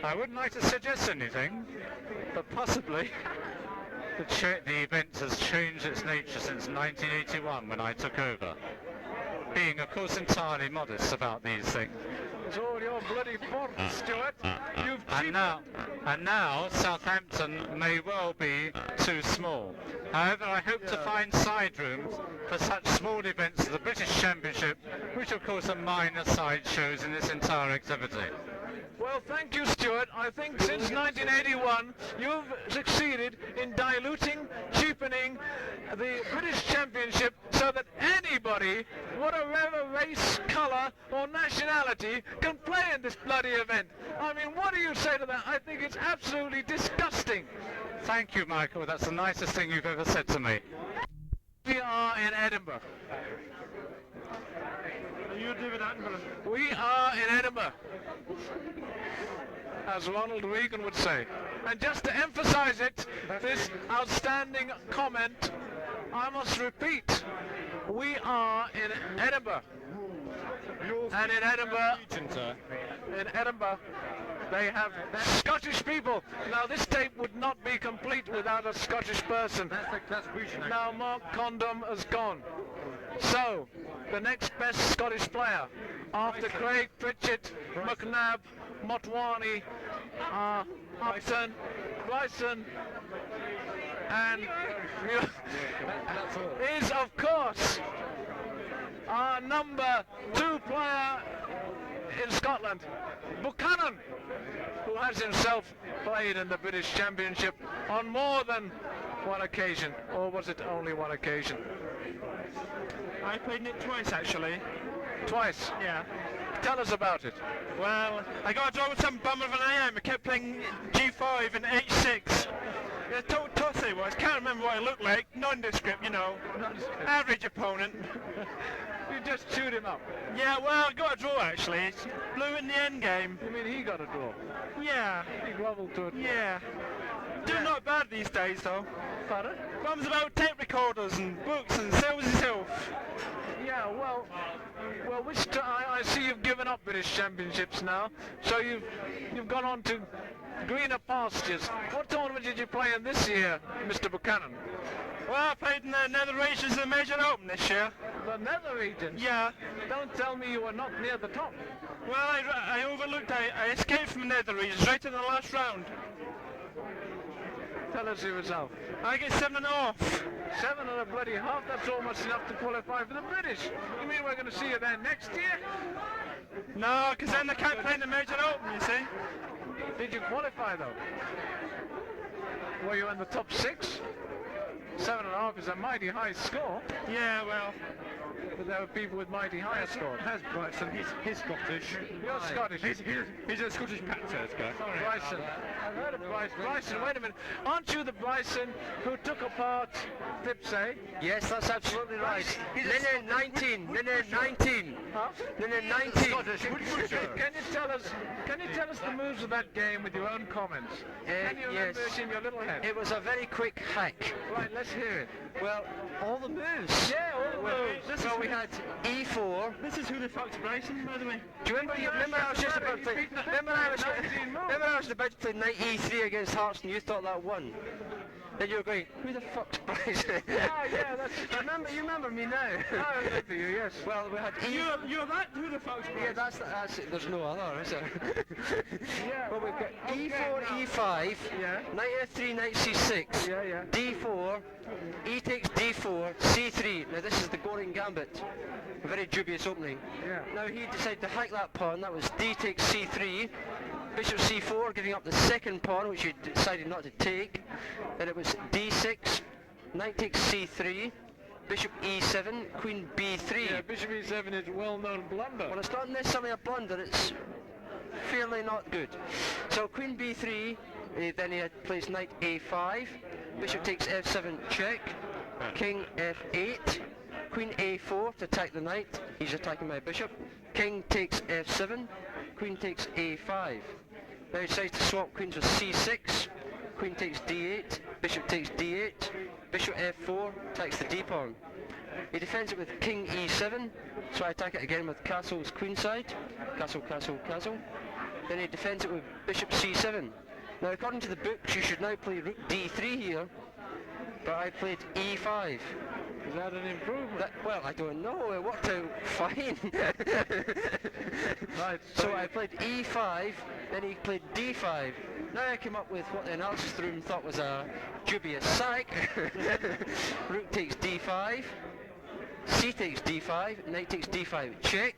I wouldn't like to suggest anything, but possibly the event has changed its nature since 1981 when I took over. Being, of course, entirely modest about these things. It's all your bloody fault, Stuart. You've And now Southampton may well be too small. However, I hope to find side rooms for such small events as the British Championship, which of course are minor side shows in this entire activity. Well, thank you, Stuart. I think since 1981, you've succeeded in diluting, cheapening the British Championship so that anybody, whatever race, colour or nationality, can play in this bloody event. I mean, what do you say to that? I think it's absolutely disgusting. Thank you, Michael. That's the nicest thing you've ever said to me. We are in Edinburgh. You do with Edinburgh. We are in Edinburgh, as Ronald Reagan would say. And just to emphasize it, this outstanding comment, I must repeat, we are in Edinburgh. And in Edinburgh, they have Scottish people. Now this tape would not be complete without a Scottish person. Now Mark Condom has gone. So, the next best Scottish player, after Craig, Pritchett, McNabb, Motwani, Upton, Bryson, and is of course our number 2 player in Scotland, Buchanan, who has himself played in the British Championship on more than one occasion, or was it only one occasion? I played in it twice actually. Twice? Yeah. Tell us about it. Well, I got a draw with some bum of an AM. I kept playing G5 and H6. Yeah, total toss it was. Can't remember what it looked like. Nondescript, you know. Average opponent. You just chewed him up. Yeah, well, I got a draw actually. Blew in the end game. You mean he got a draw? Yeah. He grovelled to it. Yeah. Doing not bad these days though. Pardon? Bums about tape recorders and books and sells himself. Yeah, well, I see you've given up British Championships now, so you've gone on to greener pastures. What tournament did you play in this year, Mr. Buchanan? Well, I played in the Nether Regions of the Major Open this year. The Nether Regions? Yeah. Don't tell me you were not near the top. Well, I overlooked, I escaped from the Nether Regions right in the last round. Tell us your result. I get 7.5. 7 and a bloody half, that's almost enough to qualify for the British. You mean we're going to see you there next year? No, because then they can't play in the Major Open, you see. Did you qualify though? Were you in the top 6? 7.5 is a mighty high score. Yeah, well, But there were people with mighty higher scores. has Bryson. He's Scottish. You're Scottish. He's a Scottish Panther guy. Bryson. I've heard of Bryson. Bryson, wait a minute. Aren't you the Bryson who took apart Flipsay? Yes, that's absolutely right. Minute 19. Minute 19. Huh? Minute 19. Can you tell us the moves of that game with your own comments? Can you remember yes. it in your little head? It was a very quick hack. Right, let's hear it. Well, all the moves. Yeah, all the moves. So we had E4. This is who the fuck's Bryson, by the way. Do you remember I was just about to play? Remember I was about to play knight E3 against Hearts, and you thought that won. Then you were going, who the fuck's Bryson? Yeah, that's. You remember me now? I remember you, yes. Well, we had E. You're that who the fuck's Bryson. Yeah, that's it. There's no other, is there? Yeah. Well, we've got Okay, E4, now. E5, Yeah. knight F3, knight C6, Yeah. D4, E takes D4, C3. Now this is the Goring Gambit. A very dubious opening. Yeah. Now he decided to hack that pawn. That was D takes C3. Bishop C4, giving up the second pawn, which he decided not to take. Then it was D6, knight takes C3, Bishop E7, Queen B3. Yeah, Bishop E7 is a well-known blunder. Well, it's not necessarily a blunder, it's fairly not good. So Queen B3, then he plays knight A5, Bishop takes F7 check, King F8, Queen A4 to attack the knight, he's attacking my bishop, King takes F7, Queen takes A5. Now he decides to swap queens with C6, Queen takes D8, Bishop takes D8, Bishop F4 attacks the D pawn. He defends it with King E7, so I attack it again with castles queenside, castle, castle, castle. Then he defends it with Bishop C7. Now according to the books you should now play Rook D3 here, but I played E5. Is that an improvement? Well, I don't know, it worked out fine. Right. So I played E5, then he played D5. Now I came up with what the analysis room thought was a dubious sack. Rook takes D5, C takes D5, Knight takes D5 check.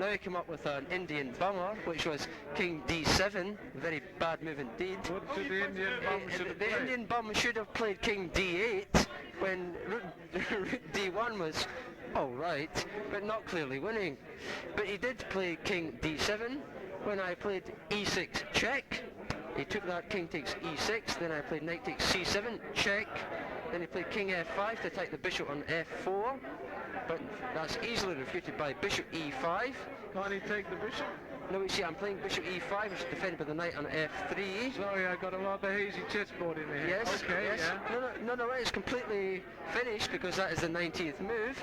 Now I came up with an Indian bummer, which was King D7, very bad move indeed. What should the Indian bum should have The played? Indian bum should have played King D8 when Rook D1 was alright, but not clearly winning. But he did play King D7 when I played E6 check. He took that, King takes E6, then I played Knight takes C7 check. Then he played King F5 to attack the bishop on F4, but that's easily refuted by Bishop E5. Can't he take the bishop? No, you see, I'm playing Bishop E5, which is defended by the knight on F3. Sorry, I got a rather hazy chessboard in here. Yes, Okay, yes. yeah. No, it's completely finished because that is the 19th move,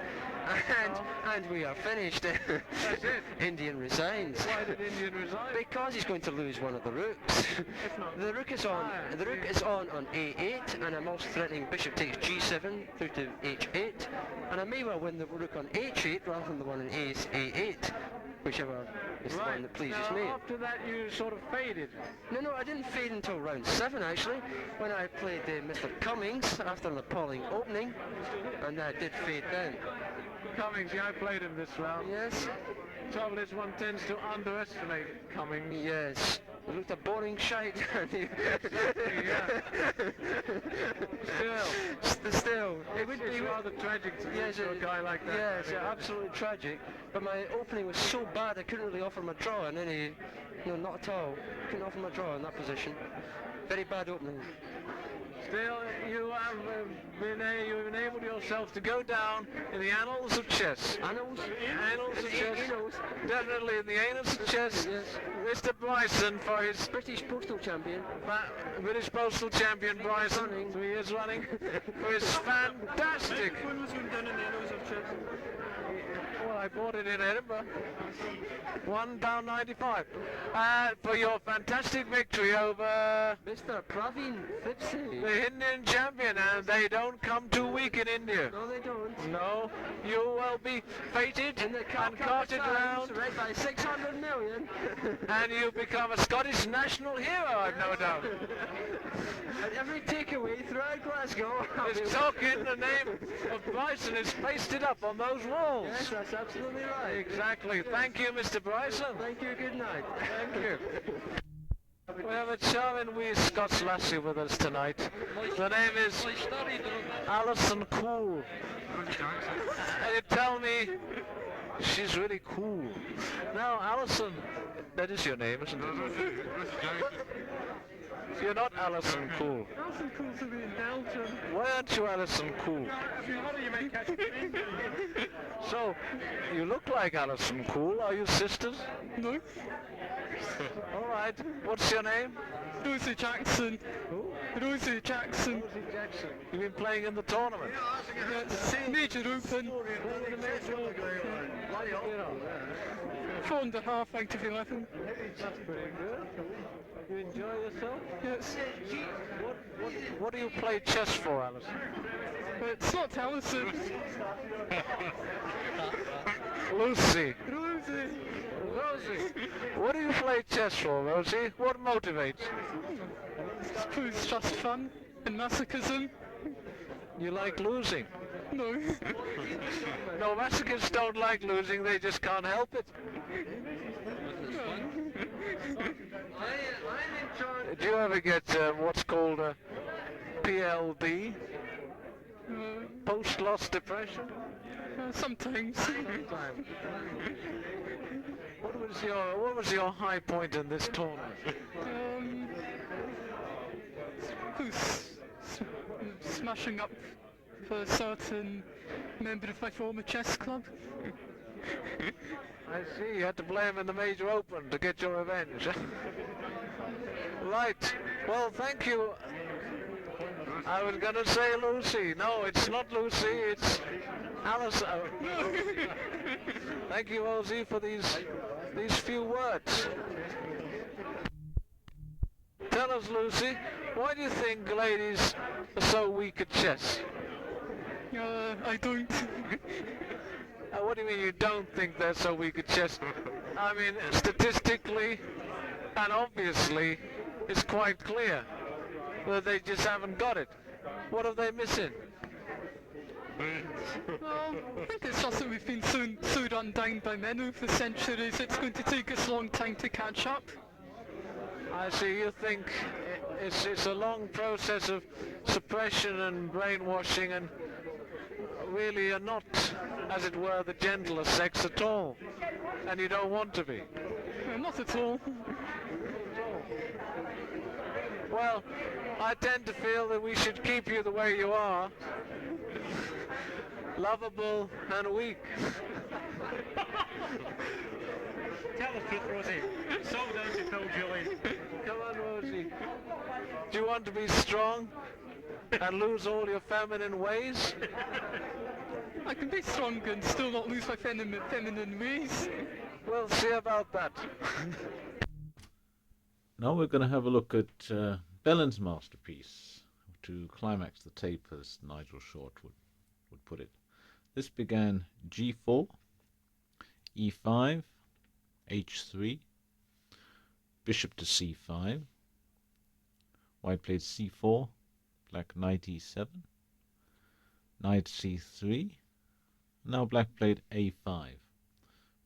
and we are finished. That's it. Indian resigns. Why did Indian resign? Because he's going to lose one of the rooks. The rook is on. The rook is on A8, and I'm also threatening Bishop takes G7 through to H8, and I may well win the rook on H8 rather than the one in A8, whichever is the one that pleases now, me. after that you sort of faded. No, I didn't fade until round 7 actually, when I played Mr. Cummings after an appalling opening, and I did fade then. Cummings, yeah, I played him this round. Yes, Trouble is one tends to underestimate Cummings. yes. It looked a boring shite. Still. It would It's be rather tragic to lose to a guy like that. Yes, absolutely tragic. But my opening was so bad I couldn't really offer him a draw in any... No, not at all. Couldn't offer him a draw in that position. Very bad opening. Still, you have you've enabled yourself to go down in the annals of chess. Annals? Annals of chess. Annals. Definitely in the annals of chess. Yes. Mr. Bryson for his British postal champion. British postal champion Bryson, Running. 3 years running, for his fantastic. When was one done in the annals of chess? Well, I bought it in Edinburgh. £1.95. For your fantastic victory over Mr. Praveen Flipsay. the the Indian champion, and they don't come too weak in India. No, they don't. No, you will be fated In the and carted round, read by 600 million. and you become a Scottish national hero, I've no doubt. At every takeaway throughout Glasgow. It's talking the name of Bryson is pasted up on those walls. Yes, that's absolutely right. Exactly. Thank you, Mr. Bryson. Thank you, good night. Thank you. We have a charming wee Scots lassie with us tonight. Her name is Alison Cool. And you tell me she's really cool. Now, Alison, that is your name, isn't it? You're not Alison Cool. Alison Cool's to be in Belgium. Why aren't you Alison Cool? So, you look like Alison Cool. Are you sisters? No. All right. What's your name? Rosie Jackson. Who? Rosie Jackson. Rosie Jackson. You've been playing in the tournament? Yes. Major Open. 4.5 out of 11. That's pretty good. You enjoy yourself? Yes. What do you play chess for, Alison? It's not Alison. Lucy. Rosie. Rosie. What do you play chess for, Rosie? What motivates? I suppose it's just fun and masochism. You like losing? No. No, masochists don't like losing, they just can't help it. Do you ever get what's called a PLD? Post-loss depression? Sometimes. What was your high point in this tournament? Smashing up for a certain member of my former chess club. I see, you had to play him in the Major Open to get your revenge. Right, well thank you. I was going to say Lucy. No, it's not Lucy, it's Alice. Thank you, Rosie, for these few words. Tell us, Lucy, why do you think ladies are so weak at chess? I don't. What do you mean you don't think they're so weak at chess? I mean, statistically and obviously, it's quite clear that they just haven't got it. What are they missing? Well, I think it's just that we've been so run down by men over the centuries, it's going to take us a long time to catch up. I see, you think it's a long process of suppression and brainwashing, and really you're not, as it were, the gentler sex at all, and you don't want to be. Not at all. Well, I tend to feel that we should keep you the way you are, lovable and weak. Tell the truth, Rosie. Sold out to Phil Julian. Come on, Rosie. Do you want to be strong and lose all your feminine ways? I can be strong and still not lose my feminine ways. We'll see about that. Now we're going to have a look at Bellin's masterpiece, to climax the tape, as Nigel Short would put it. This began G4, E5, H3, Bishop to C5, White played C4, Black Knight E7, Knight C3, now Black played A5,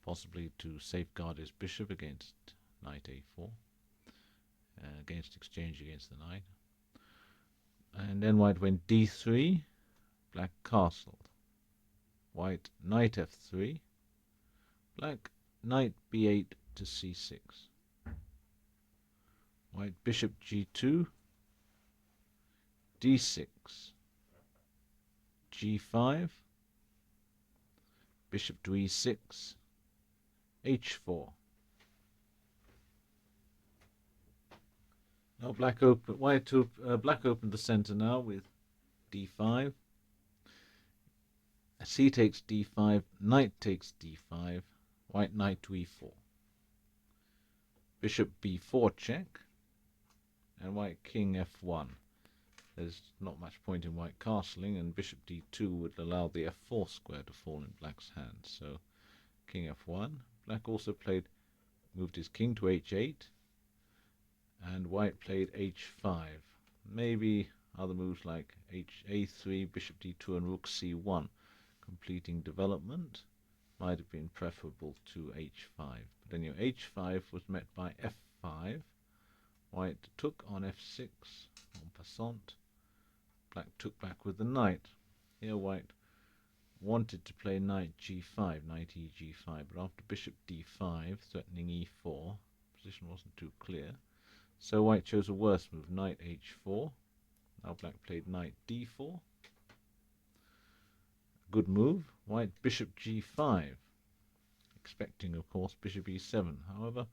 possibly to safeguard his bishop against Knight A4. Against exchange against the knight, and then White went D3, Black castled. White Knight F3, Black Knight B8 to C6. White Bishop G2, D6, G5, Bishop to E6, H4. Now Black opened the center now with D5. C takes D5, Knight takes D5, White Knight to E4. Bishop B4 check, and White King F1. there's not much point in white castling, and bishop d2 would allow the f4 square to fall in black's hands. So king f1. Black also moved his king to h8, and white played h5. Maybe other moves like a3, bishop d2, and rook c1, completing development, might have been preferable to h5. But anyway, h5 was met by f5. White took on f6, en passant. Black took back with the knight. Here white wanted to play knight g5, knight eg5, but after bishop d5, threatening e4, position wasn't too clear. So white chose a worse move, knight h4. Now black played knight d4. Good move. White bishop g5, expecting, of course, bishop e7. However,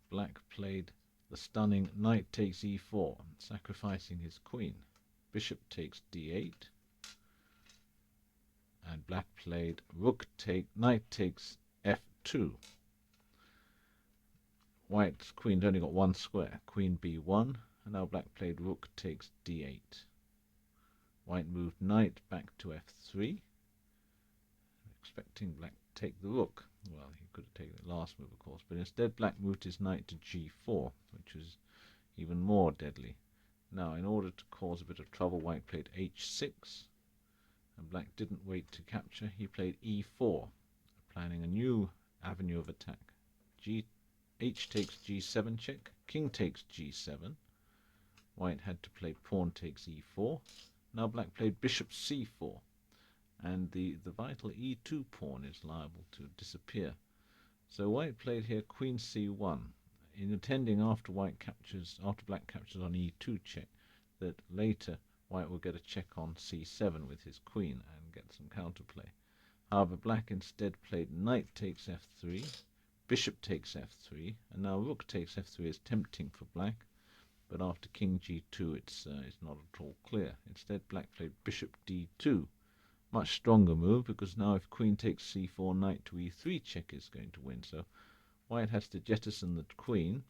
black played the stunning knight takes e4, sacrificing his queen. Bishop takes d8, and black played knight takes f2. White's queen's only got one square, queen b1, and now black played rook takes d8. White moved knight back to f3, expecting black to take the rook. Well, he could have taken the last move, of course, but instead black moved his knight to g4, which was even more deadly. Now, in order to cause a bit of trouble, white played h6, and black didn't wait to capture. He played e4, planning a new avenue of attack. H takes g7 check, king takes g7. White had to play pawn takes e4. Now black played bishop c4, and the vital e2 pawn is liable to disappear. So white played here queen c1, intending after black captures on e2 check, that later white will get a check on c7 with his queen and get some counterplay. However, black instead played knight takes f3, bishop takes f3, and now rook takes f3 is tempting for black, but after king g2 it's not at all clear. Instead black played bishop d2, much stronger move, because now if queen takes c4, knight to e3 check is going to win. So white has to jettison the queen,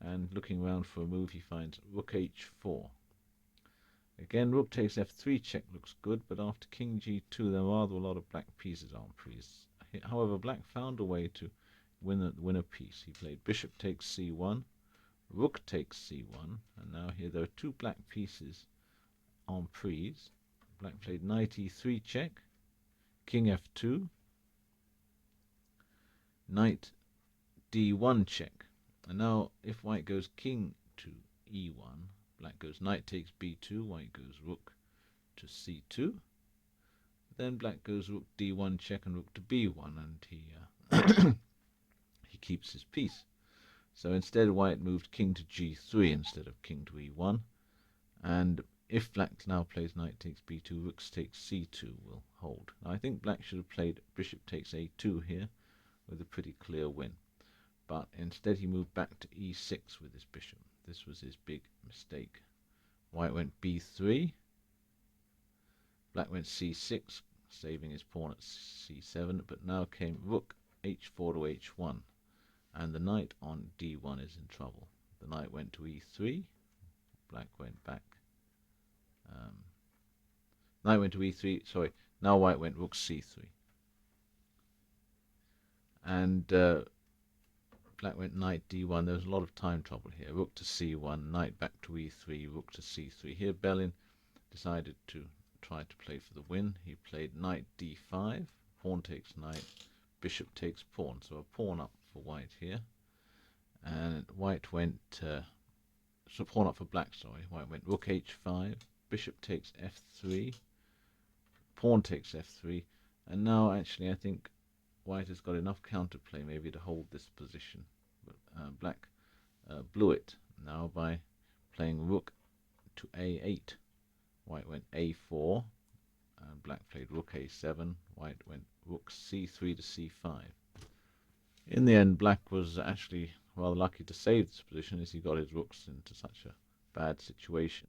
and looking around for a move he finds rook h4. Again, rook takes f3 check looks good, but after king g2 there are rather a lot of black pieces on pieces. However, black found a way to win a piece. He played bishop takes c1, rook takes c1, and now here there are two black pieces en prise. Black played knight e3 check, king f2, knight d1 check, and now if white goes king to e1, black goes knight takes b2, white goes rook to c2, then black goes rook d1 check and rook to b1, and he keeps his piece. So instead white moved king to g3 instead of king to e1, and if black now plays knight takes b2, rook takes c2 will hold. Now I think black should have played bishop takes a2 here with a pretty clear win, but instead he moved back to e6 with his bishop. This was his big mistake. White went b3, black went c6, saving his pawn at c7, but now came rook h4 to h1, and the knight on d1 is in trouble. The knight went to e3, black went back. Knight went to e3, sorry, now white went rook c3. And black went knight d1, there was a lot of time trouble here. Rook to c1, knight back to e3, rook to c3. Here Bellin decided to try to play for the win. He played knight d5, pawn takes knight, bishop takes pawn. So a pawn up for white here. And white went, so pawn up for black, sorry. White went rook h5, bishop takes f3, pawn takes f3, and now actually I think white has got enough counterplay maybe to hold this position. But black blew it now by playing rook to a8. White went a4, and black played rook a7. White went rook c3 to c5. In the end, black was actually rather lucky to save this position, as he got his rooks into such a bad situation.